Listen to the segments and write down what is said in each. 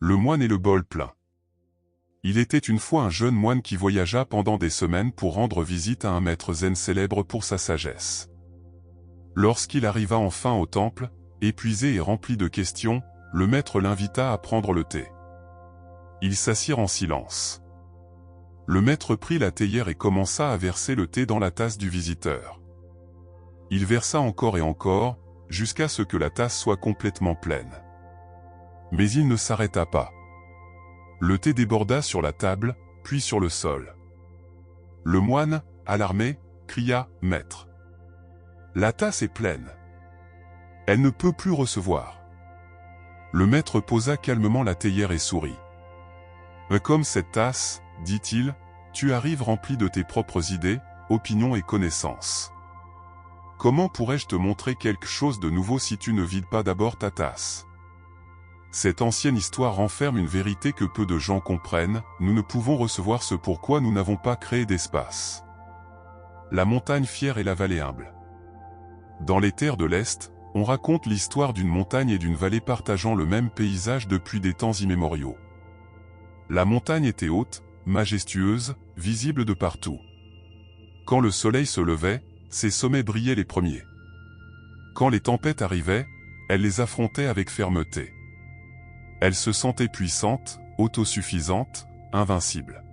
Le moine et le bol plein. Il était une fois un jeune moine qui voyagea pendant des semaines pour rendre visite à un maître zen célèbre pour sa sagesse. Lorsqu'il arriva enfin au temple, épuisé et rempli de questions, le maître l'invita à prendre le thé. Ils s'assirent en silence. Le maître prit la théière et commença à verser le thé dans la tasse du visiteur. Il versa encore et encore, jusqu'à ce que la tasse soit complètement pleine. Mais il ne s'arrêta pas. Le thé déborda sur la table, puis sur le sol. Le moine, alarmé, cria « Maître ! La tasse est pleine. Elle ne peut plus recevoir. » Le maître posa calmement la théière et sourit. « Comme cette tasse, dit-il, tu arrives rempli de tes propres idées, opinions et connaissances. Comment pourrais-je te montrer quelque chose de nouveau si tu ne vides pas d'abord ta tasse ? Cette ancienne histoire renferme une vérité que peu de gens comprennent, nous ne pouvons recevoir ce pourquoi nous n'avons pas créé d'espace. La montagne fière et la vallée humble. Dans les terres de l'Est, on raconte l'histoire d'une montagne et d'une vallée partageant le même paysage depuis des temps immémoriaux. La montagne était haute, majestueuse, visible de partout. Quand le soleil se levait, ses sommets brillaient les premiers. Quand les tempêtes arrivaient, elle les affrontait avec fermeté. Elle se sentait puissante, autosuffisante, invincible.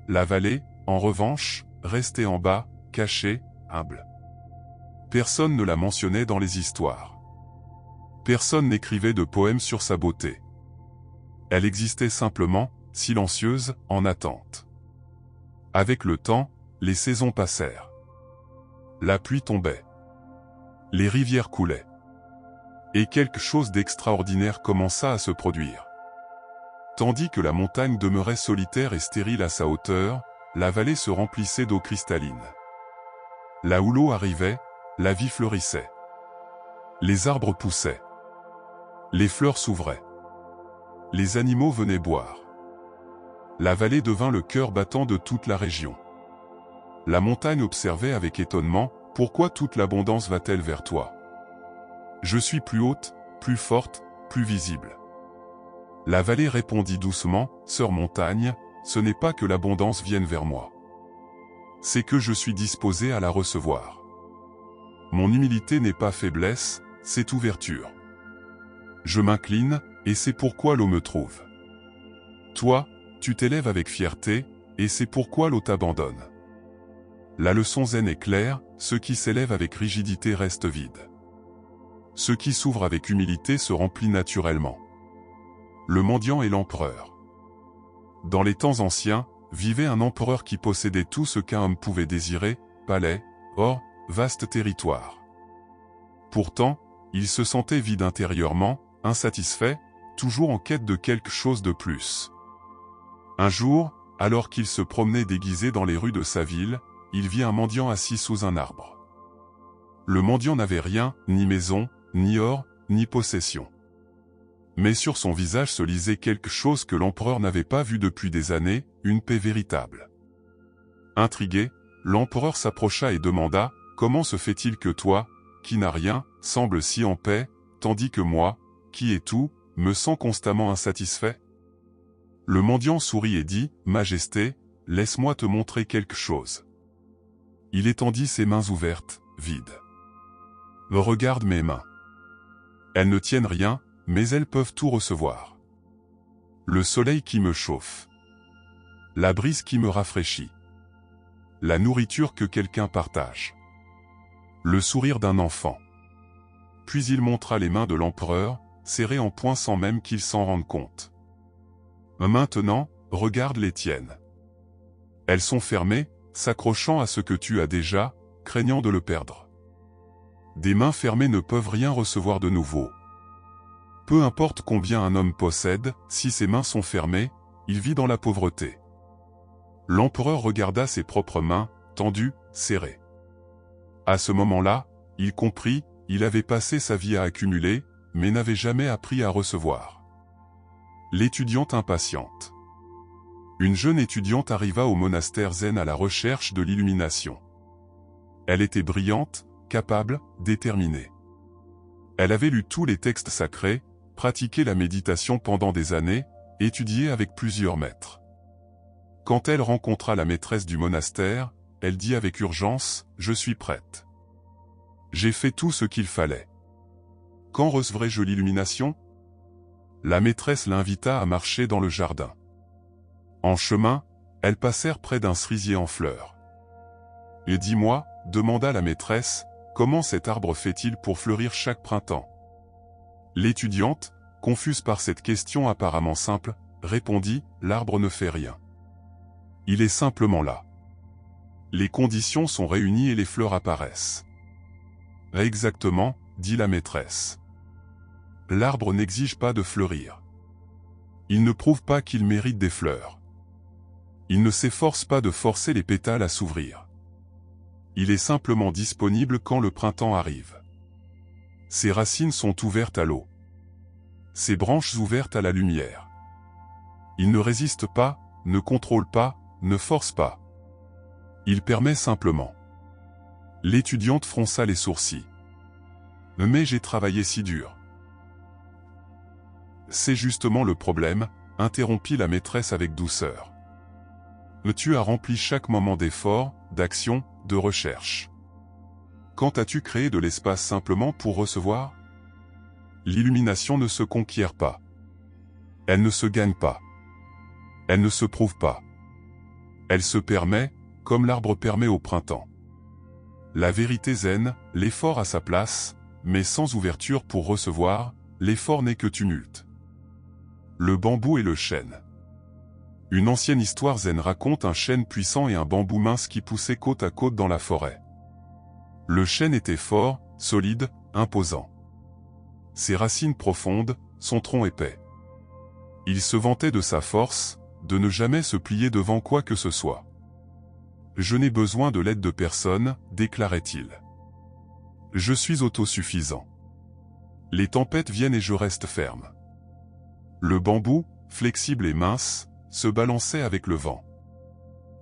La vallée, en revanche, restait en bas, cachée, humble. Personne ne la mentionnait dans les histoires. Personne n'écrivait de poèmes sur sa beauté. Elle existait simplement, silencieuse, en attente. Avec le temps, les saisons passèrent. La pluie tombait. Les rivières coulaient. Et quelque chose d'extraordinaire commença à se produire. Tandis que la montagne demeurait solitaire et stérile à sa hauteur, la vallée se remplissait d'eau cristalline. Là où l'eau arrivait, la vie fleurissait. Les arbres poussaient. Les fleurs s'ouvraient. Les animaux venaient boire. La vallée devint le cœur battant de toute la région. La montagne observait avec étonnement, « Pourquoi toute l'abondance va-t-elle vers toi ? Je suis plus haute, plus forte, plus visible. » La vallée répondit doucement, « Sœur montagne, ce n'est pas que l'abondance vienne vers moi. C'est que je suis disposé à la recevoir. Mon humilité n'est pas faiblesse, c'est ouverture. Je m'incline, et c'est pourquoi l'eau me trouve. Toi, tu t'élèves avec fierté, et c'est pourquoi l'eau t'abandonne. La leçon zen est claire, ce qui s'élève avec rigidité reste vide. Ce qui s'ouvre avec humilité se remplit naturellement. Le mendiant et l'empereur. Dans les temps anciens, vivait un empereur qui possédait tout ce qu'un homme pouvait désirer, palais, or, vaste territoire. Pourtant, il se sentait vide intérieurement, insatisfait, toujours en quête de quelque chose de plus. Un jour, alors qu'il se promenait déguisé dans les rues de sa ville, il vit un mendiant assis sous un arbre. Le mendiant n'avait rien, ni maison, ni or, ni possession. Mais sur son visage se lisait quelque chose que l'empereur n'avait pas vu depuis des années, une paix véritable. Intrigué, l'empereur s'approcha et demanda, « Comment se fait-il que toi, qui n'as rien, sembles si en paix, tandis que moi, qui ai tout, me sens constamment insatisfait ?» Le mendiant sourit et dit, « Majesté, laisse-moi te montrer quelque chose. » Il étendit ses mains ouvertes, vides. « Regarde mes mains. Elles ne tiennent rien, mais elles peuvent tout recevoir. Le soleil qui me chauffe. La brise qui me rafraîchit. La nourriture que quelqu'un partage. Le sourire d'un enfant. » Puis il montra les mains de l'empereur, serrées en poing sans même qu'il s'en rende compte. « Maintenant, regarde les tiennes. Elles sont fermées, s'accrochant à ce que tu as déjà, craignant de le perdre. Des mains fermées ne peuvent rien recevoir de nouveau. Peu importe combien un homme possède, si ses mains sont fermées, il vit dans la pauvreté. » L'empereur regarda ses propres mains, tendues, serrées. À ce moment-là, il comprit, il avait passé sa vie à accumuler, mais n'avait jamais appris à recevoir. L'étudiante impatiente. Une jeune étudiante arriva au monastère zen à la recherche de l'illumination. Elle était brillante, capable, déterminée. Elle avait lu tous les textes sacrés, pratiqué la méditation pendant des années, étudié avec plusieurs maîtres. Quand elle rencontra la maîtresse du monastère, elle dit avec urgence, « Je suis prête. J'ai fait tout ce qu'il fallait. Quand recevrai-je l'illumination ?» La maîtresse l'invita à marcher dans le jardin. En chemin, elles passèrent près d'un cerisier en fleurs. « Et dis-moi, » demanda la maîtresse, « comment cet arbre fait-il pour fleurir chaque printemps ?» L'étudiante, confuse par cette question apparemment simple, répondit, « L'arbre ne fait rien. Il est simplement là. Les conditions sont réunies et les fleurs apparaissent. » Exactement, dit la maîtresse. L'arbre n'exige pas de fleurir. Il ne prouve pas qu'il mérite des fleurs. Il ne s'efforce pas de forcer les pétales à s'ouvrir. Il est simplement disponible quand le printemps arrive. Ses racines sont ouvertes à l'eau. Ses branches ouvertes à la lumière. Il ne résiste pas, ne contrôle pas, ne force pas. Il permet simplement. L'étudiante fronça les sourcils. « Mais j'ai travaillé si dur. » « C'est justement le problème, » interrompit la maîtresse avec douceur. « Tu as rempli chaque moment d'effort, d'action, de recherche. Quand as-tu créé de l'espace simplement pour recevoir ? L'illumination ne se conquiert pas. Elle ne se gagne pas. Elle ne se prouve pas. Elle se permet, comme l'arbre permet au printemps. La vérité zen, l'effort à sa place, mais sans ouverture pour recevoir, l'effort n'est que tumulte. Le bambou et le chêne. Une ancienne histoire zen raconte un chêne puissant et un bambou mince qui poussaient côte à côte dans la forêt. Le chêne était fort, solide, imposant. Ses racines profondes, son tronc épais. Il se vantait de sa force, de ne jamais se plier devant quoi que ce soit. « Je n'ai besoin de l'aide de personne, » déclarait-il. « Je suis autosuffisant. Les tempêtes viennent et je reste ferme. » Le bambou, flexible et mince, se balançait avec le vent.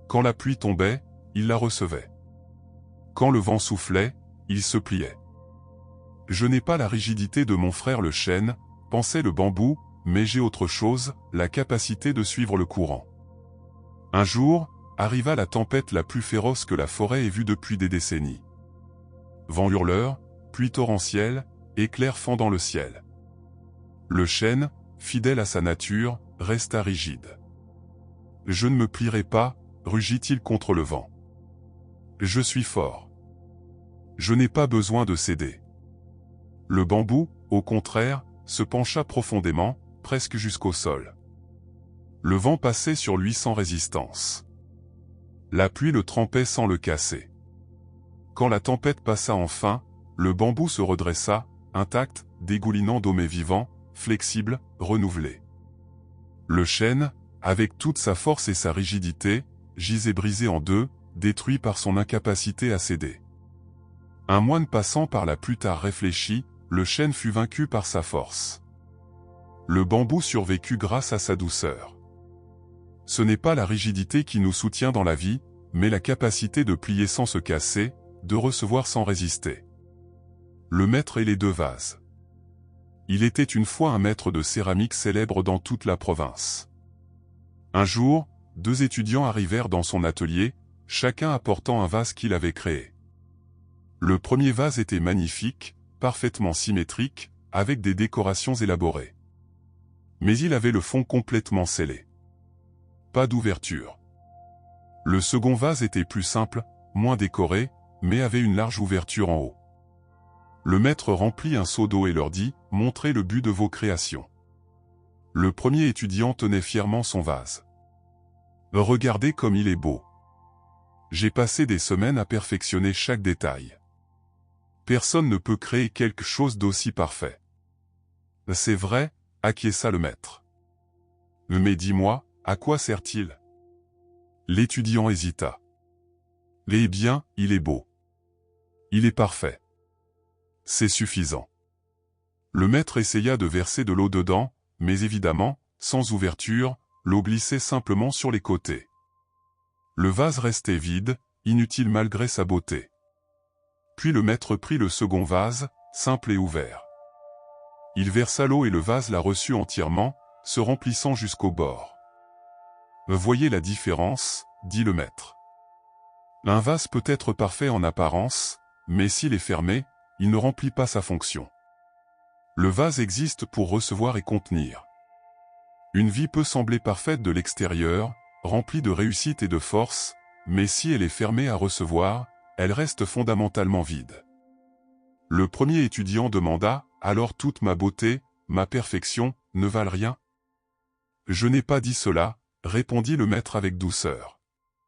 Quand la pluie tombait, il la recevait. Quand le vent soufflait, il se pliait. « Je n'ai pas la rigidité de mon frère le chêne, » pensait le bambou, mais j'ai autre chose, la capacité de suivre le courant. Un jour, arriva la tempête la plus féroce que la forêt ait vue depuis des décennies. Vent hurleur, pluie torrentielle, éclairs fendant le ciel. Le chêne, fidèle à sa nature, resta rigide. « Je ne me plierai pas, » rugit-il contre le vent. « Je suis fort. Je n'ai pas besoin de céder. » Le bambou, au contraire, se pencha profondément, presque jusqu'au sol. Le vent passait sur lui sans résistance. La pluie le trempait sans le casser. Quand la tempête passa enfin, le bambou se redressa, intact, dégoulinant d'eau mais vivant, flexible, renouvelé. Le chêne, avec toute sa force et sa rigidité, gisait brisé en deux, détruit par son incapacité à céder. Un moine passant par là plus tard réfléchit, le chêne fut vaincu par sa force. Le bambou survécut grâce à sa douceur. Ce n'est pas la rigidité qui nous soutient dans la vie, mais la capacité de plier sans se casser, de recevoir sans résister. Le maître et les deux vases. Il était une fois un maître de céramique célèbre dans toute la province. Un jour, deux étudiants arrivèrent dans son atelier, chacun apportant un vase qu'il avait créé. Le premier vase était magnifique, parfaitement symétrique, avec des décorations élaborées. Mais il avait le fond complètement scellé. Pas d'ouverture. Le second vase était plus simple, moins décoré, mais avait une large ouverture en haut. Le maître remplit un seau d'eau et leur dit, « Montrez le but de vos créations. » Le premier étudiant tenait fièrement son vase. « Regardez comme il est beau. J'ai passé des semaines à perfectionner chaque détail. Personne ne peut créer quelque chose d'aussi parfait. » « C'est vrai, » acquiesça le maître. « Mais dis-moi, à quoi sert-il » L'étudiant hésita. « Eh bien, il est beau. Il est parfait. C'est suffisant. » Le maître essaya de verser de l'eau dedans, mais évidemment, sans ouverture, l'eau glissait simplement sur les côtés. Le vase restait vide, inutile malgré sa beauté. Puis le maître prit le second vase, simple et ouvert. Il versa l'eau et le vase la reçut entièrement, se remplissant jusqu'au bord. « Voyez la différence, dit le maître. Un vase peut être parfait en apparence, mais s'il est fermé, il ne remplit pas sa fonction. Le vase existe pour recevoir et contenir. Une vie peut sembler parfaite de l'extérieur, remplie de réussite et de force, mais si elle est fermée à recevoir, elle reste fondamentalement vide. » Le premier étudiant demanda, « Alors toute ma beauté, ma perfection, ne valent rien ?» « Je n'ai pas dit cela, » répondit le maître avec douceur.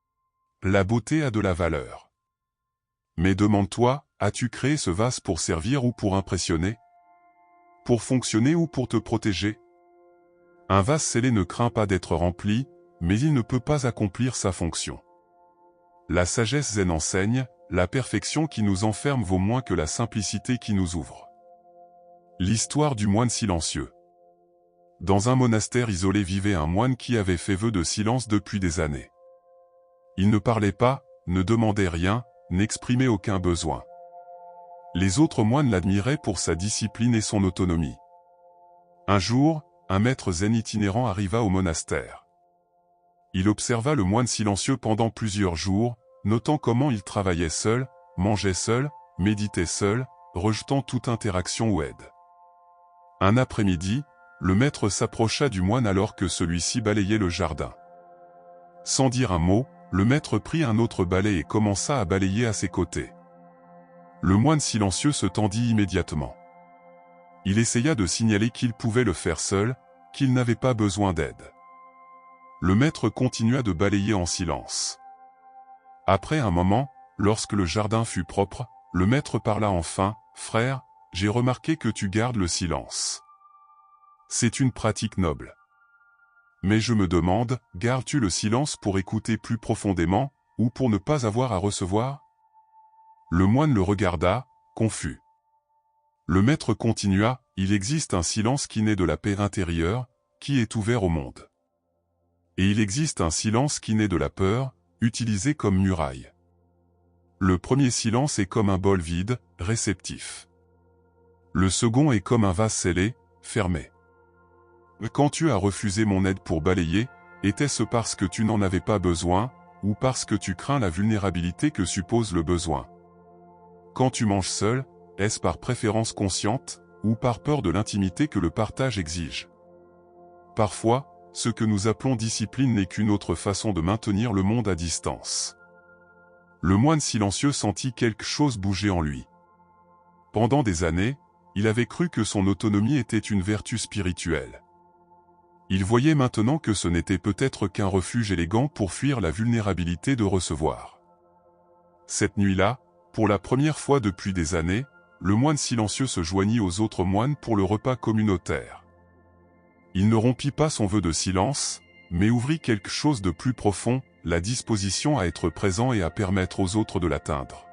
« La beauté a de la valeur. Mais demande-toi, as-tu créé ce vase pour servir ou pour impressionner? Pour fonctionner ou pour te protéger? Un vase scellé ne craint pas d'être rempli, mais il ne peut pas accomplir sa fonction. La sagesse zen enseigne, la perfection qui nous enferme vaut moins que la simplicité qui nous ouvre. L'histoire du moine silencieux. Dans un monastère isolé vivait un moine qui avait fait vœu de silence depuis des années. Il ne parlait pas, ne demandait rien, n'exprimait aucun besoin. Les autres moines l'admiraient pour sa discipline et son autonomie. Un jour, un maître zen itinérant arriva au monastère. Il observa le moine silencieux pendant plusieurs jours, notant comment il travaillait seul, mangeait seul, méditait seul, rejetant toute interaction ou aide. Un après-midi, le maître s'approcha du moine alors que celui-ci balayait le jardin. Sans dire un mot, le maître prit un autre balai et commença à balayer à ses côtés. Le moine silencieux se tendit immédiatement. Il essaya de signaler qu'il pouvait le faire seul, qu'il n'avait pas besoin d'aide. Le maître continua de balayer en silence. Après un moment, lorsque le jardin fut propre, le maître parla enfin, « Frère, j'ai remarqué que tu gardes le silence. C'est une pratique noble. Mais je me demande, gardes-tu le silence pour écouter plus profondément, ou pour ne pas avoir à recevoir ?» Le moine le regarda, confus. Le maître continua, « Il existe un silence qui naît de la paix intérieure, qui est ouvert au monde. Et il existe un silence qui naît de la peur, utilisé comme muraille. Le premier silence est comme un bol vide, réceptif. Le second est comme un vase scellé, fermé. Quand tu as refusé mon aide pour balayer, était-ce parce que tu n'en avais pas besoin, ou parce que tu crains la vulnérabilité que suppose le besoin? Quand tu manges seul, est-ce par préférence consciente, ou par peur de l'intimité que le partage exige? Parfois, ce que nous appelons discipline n'est qu'une autre façon de maintenir le monde à distance. Le moine silencieux sentit quelque chose bouger en lui. Pendant des années, il avait cru que son autonomie était une vertu spirituelle. Il voyait maintenant que ce n'était peut-être qu'un refuge élégant pour fuir la vulnérabilité de recevoir. Cette nuit-là, pour la première fois depuis des années, le moine silencieux se joignit aux autres moines pour le repas communautaire. Il ne rompit pas son vœu de silence, mais ouvrit quelque chose de plus profond, la disposition à être présent et à permettre aux autres de l'atteindre.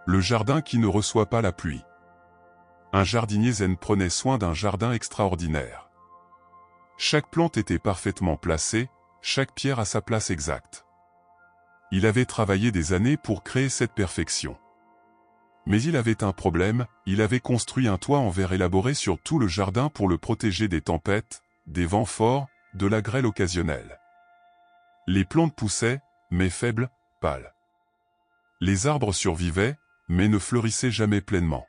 Le jardin qui ne reçoit pas la pluie. Un jardinier zen prenait soin d'un jardin extraordinaire. Chaque plante était parfaitement placée, chaque pierre à sa place exacte. Il avait travaillé des années pour créer cette perfection. Mais il avait un problème, il avait construit un toit en verre élaboré sur tout le jardin pour le protéger des tempêtes, des vents forts, de la grêle occasionnelle. Les plantes poussaient, mais faibles, pâles. Les arbres survivaient, mais ne fleurissaient jamais pleinement.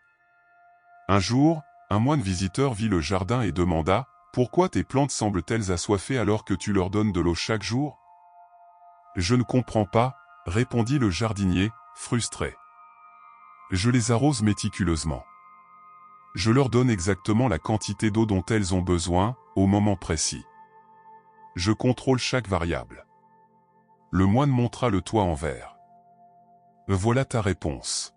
Un jour, un moine visiteur vit le jardin et demanda, « Pourquoi tes plantes semblent-elles assoiffées alors que tu leur donnes de l'eau chaque jour ?»« Je ne comprends pas, » répondit le jardinier, frustré. « Je les arrose méticuleusement. Je leur donne exactement la quantité d'eau dont elles ont besoin, au moment précis. Je contrôle chaque variable. » Le moine montra le toit en verre. « Voilà ta réponse.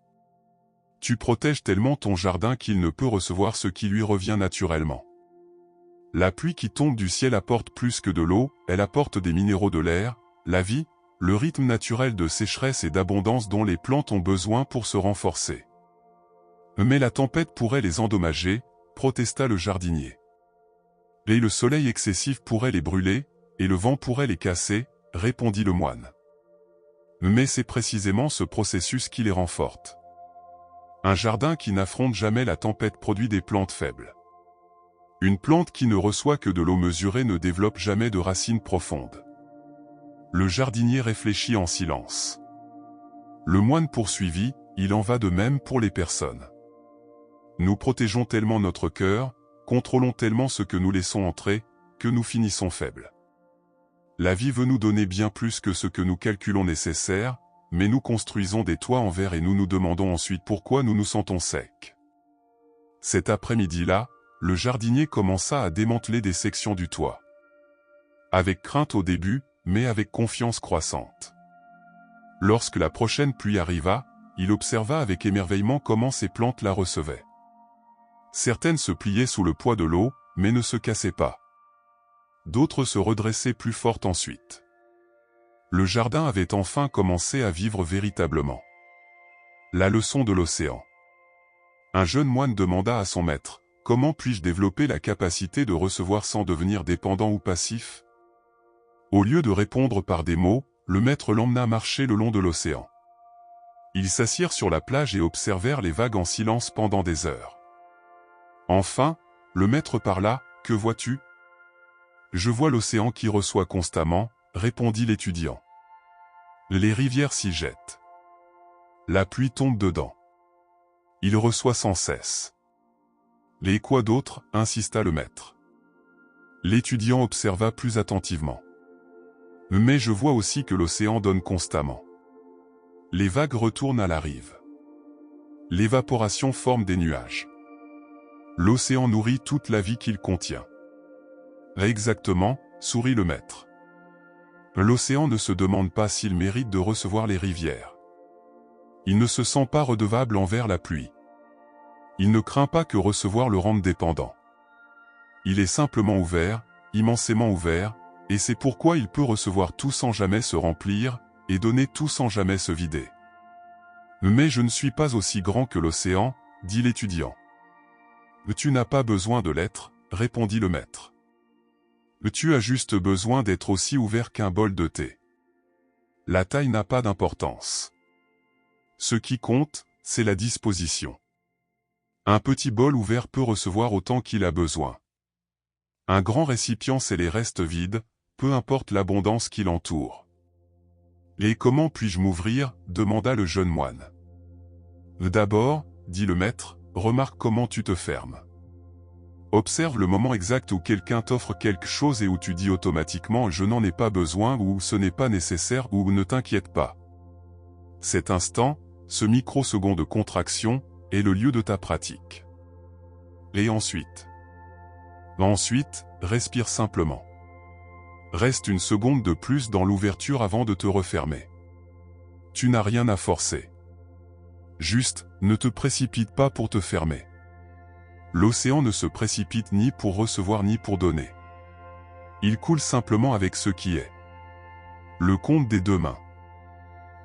Tu protèges tellement ton jardin qu'il ne peut recevoir ce qui lui revient naturellement. La pluie qui tombe du ciel apporte plus que de l'eau, elle apporte des minéraux de l'air, la vie, le rythme naturel de sécheresse et d'abondance dont les plantes ont besoin pour se renforcer. Mais la tempête pourrait les endommager, protesta le jardinier. Et le soleil excessif pourrait les brûler, et le vent pourrait les casser, répondit le moine. Mais c'est précisément ce processus qui les renforce. Un jardin qui n'affronte jamais la tempête produit des plantes faibles. Une plante qui ne reçoit que de l'eau mesurée ne développe jamais de racines profondes. Le jardinier réfléchit en silence. Le moine poursuivit, il en va de même pour les personnes. Nous protégeons tellement notre cœur, contrôlons tellement ce que nous laissons entrer, que nous finissons faibles. La vie veut nous donner bien plus que ce que nous calculons nécessaire, mais nous construisons des toits en verre et nous nous demandons ensuite pourquoi nous nous sentons secs. Cet après-midi-là, le jardinier commença à démanteler des sections du toit. Avec crainte au début, mais avec confiance croissante. Lorsque la prochaine pluie arriva, il observa avec émerveillement comment ces plantes la recevaient. Certaines se pliaient sous le poids de l'eau, mais ne se cassaient pas. D'autres se redressaient plus fortes ensuite. Le jardin avait enfin commencé à vivre véritablement. La leçon de l'océan. Un jeune moine demanda à son maître, « Comment puis-je développer la capacité de recevoir sans devenir dépendant ou passif ?» Au lieu de répondre par des mots, le maître l'emmena marcher le long de l'océan. Ils s'assirent sur la plage et observèrent les vagues en silence pendant des heures. Enfin, le maître parla, « Que vois-tu » ? « Je vois l'océan qui reçoit constamment, » répondit l'étudiant. « Les rivières s'y jettent. La pluie tombe dedans. Il reçoit sans cesse. » « Les quoi d'autre » insista le maître. L'étudiant observa plus attentivement. « Mais je vois aussi que l'océan donne constamment. Les vagues retournent à la rive. L'évaporation forme des nuages. L'océan nourrit toute la vie qu'il contient. » Exactement, sourit le maître. L'océan ne se demande pas s'il mérite de recevoir les rivières. Il ne se sent pas redevable envers la pluie. Il ne craint pas que recevoir le rende dépendant. Il est simplement ouvert, immensément ouvert, et c'est pourquoi il peut recevoir tout sans jamais se remplir, et donner tout sans jamais se vider. Mais je ne suis pas aussi grand que l'océan, dit l'étudiant. Tu n'as pas besoin de l'être, répondit le maître. Tu as juste besoin d'être aussi ouvert qu'un bol de thé. La taille n'a pas d'importance. Ce qui compte, c'est la disposition. Un petit bol ouvert peut recevoir autant qu'il a besoin. Un grand récipient c'est les restes vides, peu importe l'abondance qui l'entoure. « Et comment puis-je m'ouvrir » demanda le jeune moine. « D'abord, dit le maître, remarque comment tu te fermes. Observe le moment exact où quelqu'un t'offre quelque chose et où tu dis automatiquement « je n'en ai pas besoin » ou « ce n'est pas nécessaire » ou « ne t'inquiète pas ». Cet instant, ce microseconde de contraction, est le lieu de ta pratique. Et ensuite, respire simplement. Reste une seconde de plus dans l'ouverture avant de te refermer. Tu n'as rien à forcer. Juste, ne te précipite pas pour te fermer. L'océan ne se précipite ni pour recevoir ni pour donner. Il coule simplement avec ce qui est. Le conte des deux mains.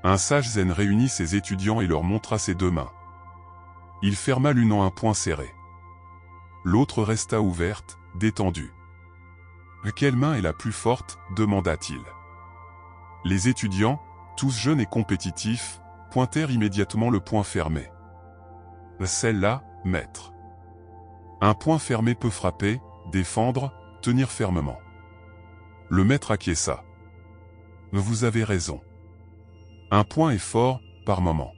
Un sage zen réunit ses étudiants et leur montra ses deux mains. Il ferma l'une en un poing serré. L'autre resta ouverte, détendue. « Quelle main est la plus forte » demanda-t-il. Les étudiants, tous jeunes et compétitifs, pointèrent immédiatement le poing fermé. « Celle-là, maître. » Un poing fermé peut frapper, défendre, tenir fermement. Le maître acquiesça. « Vous avez raison. Un poing est fort, par moment.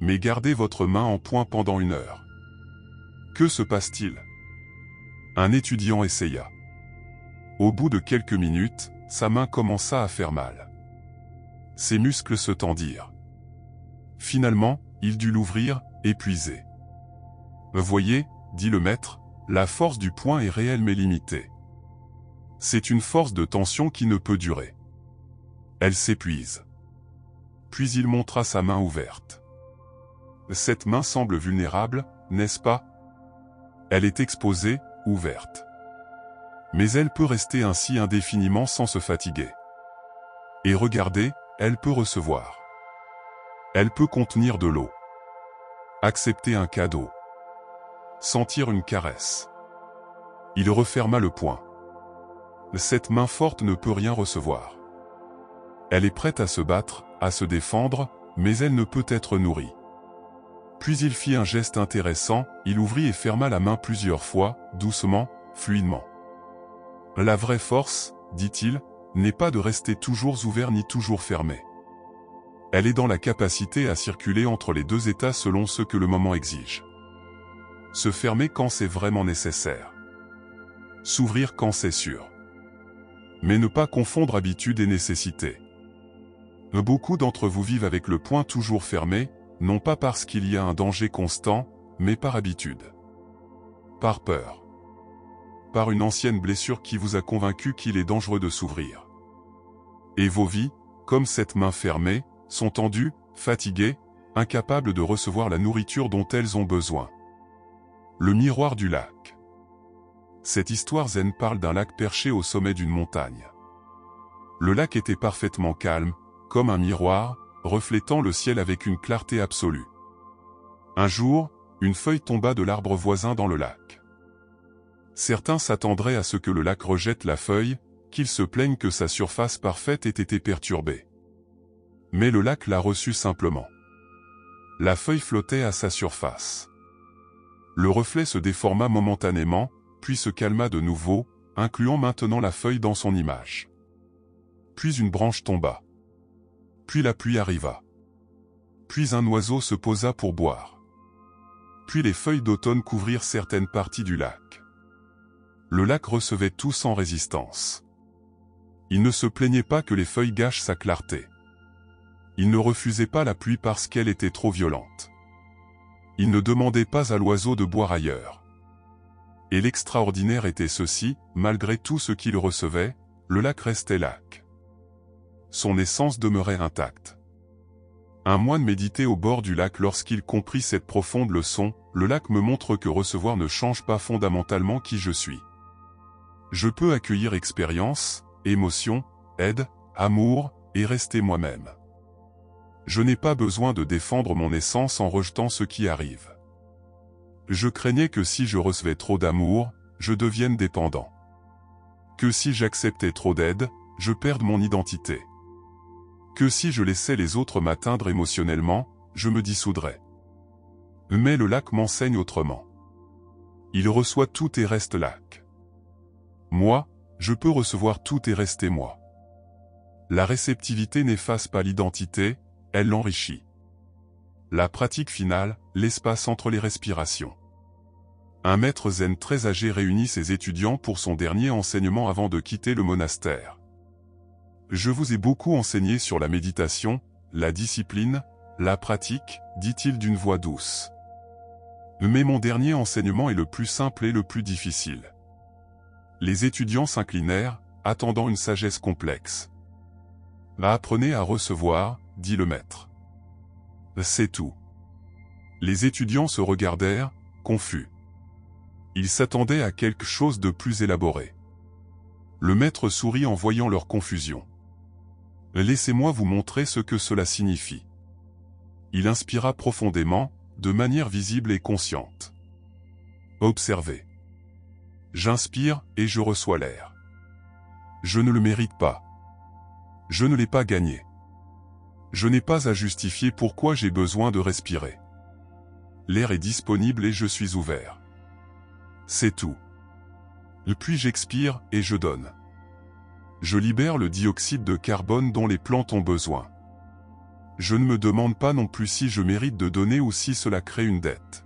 Mais gardez votre main en poing pendant 1 heure. » Que se passe-t-il? Un étudiant essaya. Au bout de quelques minutes, sa main commença à faire mal. Ses muscles se tendirent. Finalement, il dut l'ouvrir, épuisé. « Voyez, dit le maître, la force du poing est réelle mais limitée. C'est une force de tension qui ne peut durer. Elle s'épuise. » Puis il montra sa main ouverte. Cette main semble vulnérable, n'est-ce pas? Elle est exposée, ouverte. Mais elle peut rester ainsi indéfiniment sans se fatiguer. Et regardez, elle peut recevoir. Elle peut contenir de l'eau. Accepter un cadeau. Sentir une caresse. Il referma le poing. Cette main forte ne peut rien recevoir. Elle est prête à se battre, à se défendre, mais elle ne peut être nourrie. Puis il fit un geste intéressant, il ouvrit et ferma la main plusieurs fois, doucement, fluidement. La vraie force, dit-il, n'est pas de rester toujours ouvert ni toujours fermé. Elle est dans la capacité à circuler entre les deux états selon ce que le moment exige. Se fermer quand c'est vraiment nécessaire. S'ouvrir quand c'est sûr. Mais ne pas confondre habitude et nécessité. Beaucoup d'entre vous vivent avec le poing toujours fermé, non pas parce qu'il y a un danger constant, mais par habitude. Par peur. Par une ancienne blessure qui vous a convaincu qu'il est dangereux de s'ouvrir. Et vos vies, comme cette main fermée, sont tendues, fatiguées, incapables de recevoir la nourriture dont elles ont besoin. Le miroir du lac. Cette histoire zen parle d'un lac perché au sommet d'une montagne. Le lac était parfaitement calme, comme un miroir, reflétant le ciel avec une clarté absolue. Un jour, une feuille tomba de l'arbre voisin dans le lac. Certains s'attendraient à ce que le lac rejette la feuille, qu'il se plaigne que sa surface parfaite ait été perturbée. Mais le lac l'a reçue simplement. La feuille flottait à sa surface. Le reflet se déforma momentanément, puis se calma de nouveau, incluant maintenant la feuille dans son image. Puis une branche tomba. Puis la pluie arriva. Puis un oiseau se posa pour boire. Puis les feuilles d'automne couvrirent certaines parties du lac. Le lac recevait tout sans résistance. Il ne se plaignait pas que les feuilles gâchent sa clarté. Il ne refusait pas la pluie parce qu'elle était trop violente. Il ne demandait pas à l'oiseau de boire ailleurs. Et l'extraordinaire était ceci, malgré tout ce qu'il recevait, le lac restait lac. Son essence demeurait intacte. Un moine méditait au bord du lac lorsqu'il comprit cette profonde leçon, le lac me montre que recevoir ne change pas fondamentalement qui je suis. Je peux accueillir expérience, émotion, aide, amour, et rester moi-même. Je n'ai pas besoin de défendre mon essence en rejetant ce qui arrive. Je craignais que si je recevais trop d'amour, je devienne dépendant. Que si j'acceptais trop d'aide, je perde mon identité. Que si je laissais les autres m'atteindre émotionnellement, je me dissoudrais. Mais le lac m'enseigne autrement. Il reçoit tout et reste lac. Moi, je peux recevoir tout et rester moi. La réceptivité n'efface pas l'identité, elle l'enrichit. La pratique finale, l'espace entre les respirations. Un maître zen très âgé réunit ses étudiants pour son dernier enseignement avant de quitter le monastère. Je vous ai beaucoup enseigné sur la méditation, la discipline, la pratique, dit-il d'une voix douce. Mais mon dernier enseignement est le plus simple et le plus difficile. Les étudiants s'inclinèrent, attendant une sagesse complexe. Apprenez à recevoir, dit le maître. C'est tout. Les étudiants se regardèrent, confus. Ils s'attendaient à quelque chose de plus élaboré. Le maître sourit en voyant leur confusion. Laissez-moi vous montrer ce que cela signifie. Il inspira profondément, de manière visible et consciente. Observez. J'inspire et je reçois l'air. Je ne le mérite pas. Je ne l'ai pas gagné. Je n'ai pas à justifier pourquoi j'ai besoin de respirer. L'air est disponible et je suis ouvert. C'est tout. Puis j'expire et je donne. Je libère le dioxyde de carbone dont les plantes ont besoin. Je ne me demande pas non plus si je mérite de donner ou si cela crée une dette.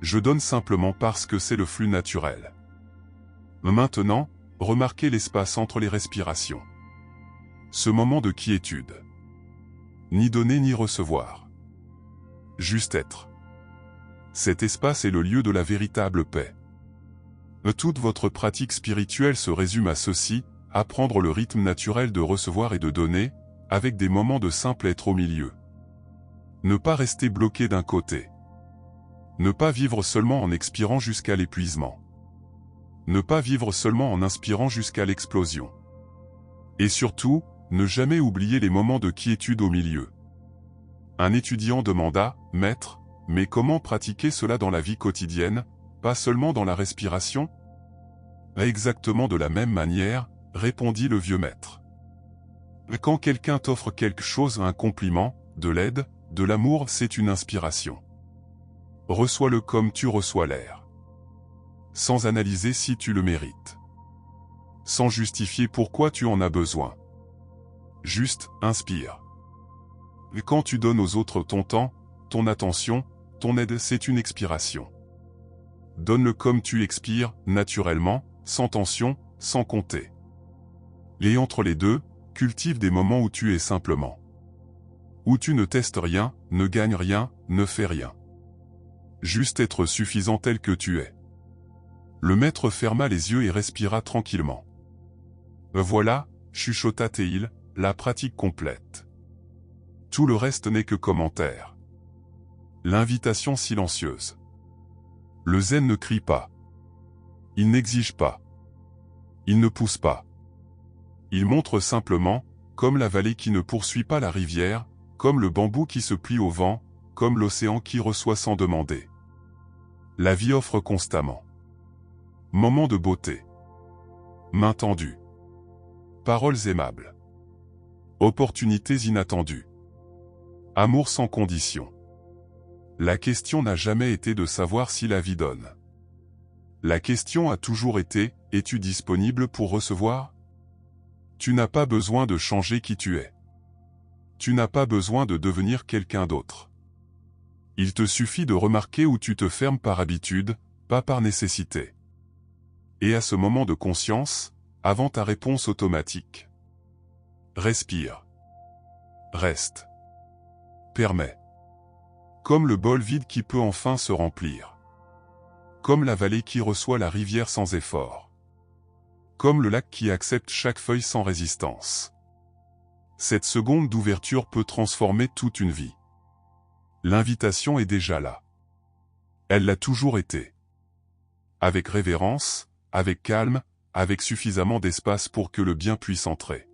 Je donne simplement parce que c'est le flux naturel. Maintenant, remarquez l'espace entre les respirations. Ce moment de quiétude. Ni donner ni recevoir. Juste être. Cet espace est le lieu de la véritable paix. Toute votre pratique spirituelle se résume à ceci, apprendre le rythme naturel de recevoir et de donner, avec des moments de simple être au milieu. Ne pas rester bloqué d'un côté. Ne pas vivre seulement en expirant jusqu'à l'épuisement. Ne pas vivre seulement en inspirant jusqu'à l'explosion. Et surtout, ne jamais oublier les moments de quiétude au milieu. Un étudiant demanda, « Maître, mais comment pratiquer cela dans la vie quotidienne, pas seulement dans la respiration ?» Exactement de la même manière, répondit le vieux maître. Quand quelqu'un t'offre quelque chose, un compliment, de l'aide, de l'amour, c'est une inspiration. Reçois-le comme tu reçois l'air. Sans analyser si tu le mérites. Sans justifier pourquoi tu en as besoin. Juste, inspire. Et quand tu donnes aux autres ton temps, ton attention, ton aide, c'est une expiration. Donne-le comme tu expires, naturellement, sans tension, sans compter. Et entre les deux, cultive des moments où tu es simplement. Où tu ne testes rien, ne gagnes rien, ne fais rien. Juste être suffisant tel que tu es. Le maître ferma les yeux et respira tranquillement. Voilà, chuchota Théil, la pratique complète. Tout le reste n'est que commentaire. L'invitation silencieuse. Le zen ne crie pas. Il n'exige pas. Il ne pousse pas. Il montre simplement, comme la vallée qui ne poursuit pas la rivière, comme le bambou qui se plie au vent, comme l'océan qui reçoit sans demander. La vie offre constamment. Moments de beauté. Main tendue. Paroles aimables. Opportunités inattendues. Amour sans condition. La question n'a jamais été de savoir si la vie donne. La question a toujours été, es-tu disponible pour recevoir? Tu n'as pas besoin de changer qui tu es. Tu n'as pas besoin de devenir quelqu'un d'autre. Il te suffit de remarquer où tu te fermes par habitude, pas par nécessité. Et à ce moment de conscience, avant ta réponse automatique. Respire. Reste. Permets. Comme le bol vide qui peut enfin se remplir. Comme la vallée qui reçoit la rivière sans effort. Comme le lac qui accepte chaque feuille sans résistance. Cette seconde d'ouverture peut transformer toute une vie. L'invitation est déjà là. Elle l'a toujours été. Avec révérence, avec calme, avec suffisamment d'espace pour que le bien puisse entrer.